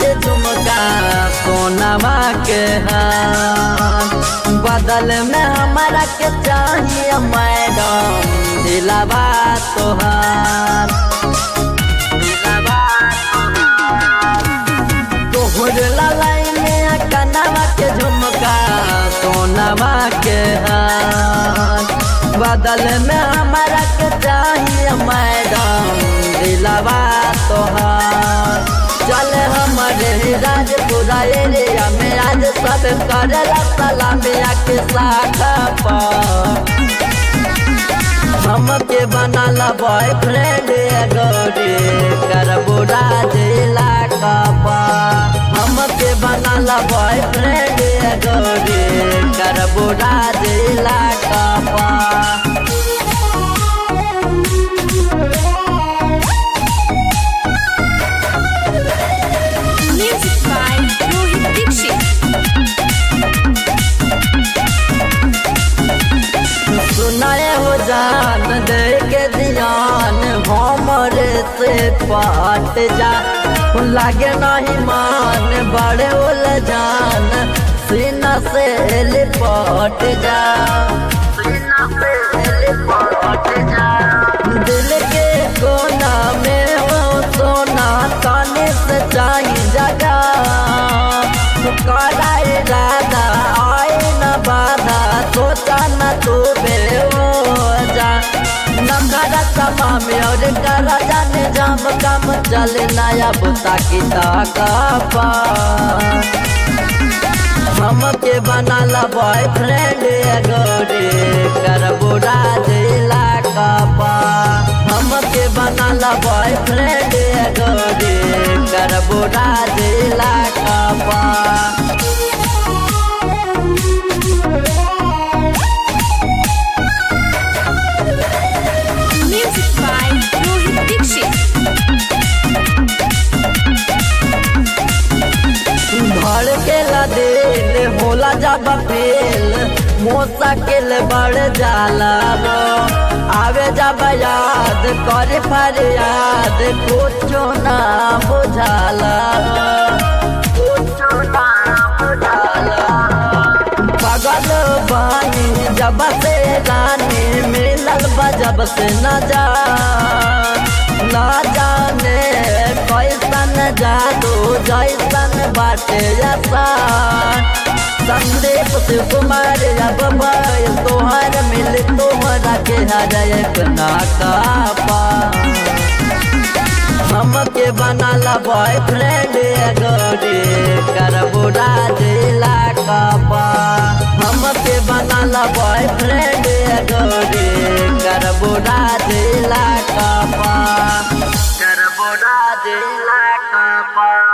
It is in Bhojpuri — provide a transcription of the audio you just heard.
के झुमका सोनावा के हार, बदल में हमारा के चाहिए मैडम दिलावा तोहार। तोहर लाई में कनवा के झुमका सोनावा के हार, बदल में हमारा के चाहिए मैडम दिलावा तोहार। चले हमारे राजपुरा एरिया में आज सब करेला सलामिया के साथ पर, हमके बनाला बॉयफ्रेंड गौरी करबो राजिला कपा। हमके बनाला बॉयफ्रेंड गौरी करबो राजिला कपा। सुनाए हो जान दे के ध्यान हमरे से पाट जा, लागे नहीं मान बड़े उल जान सीना से लिपट जा, सीना से लिपट जा। दिल के कोना में हो सोना ताने से चाहिए जगा, कराए राधा आए न बाधा सोचा न तू बेहोजा। नखरा तमाम और करा जाने जब काम चले नया बुता की ताकपा। हमके बनाला बॉयफ्रेंड गौरी करबो राजिला कपा। हमके बनाला बॉयफ्रेंड गौरी करबो राजिला कपा। धड़केला दिल होला जब फेल मोसकिल बढ़ जाला रो, आवे जब याद करे फरियाद कुछो ना बुझाला कुछो ना बुझाला। पगल बानी जब से रानी मिलल बजब से न जाने कैसन जादू जैसन बाटे आसान। संदीप शिव कुमार अब भाई तोहर मिल तोहरा के हरक ना कापा। हमके बनाला बॉयफ्रेंड गौरी करबो राजिला कपा। हमके बनाला बॉयफ्रेंड गौरी करबो राजिला कपा, करबो राजिला कपा।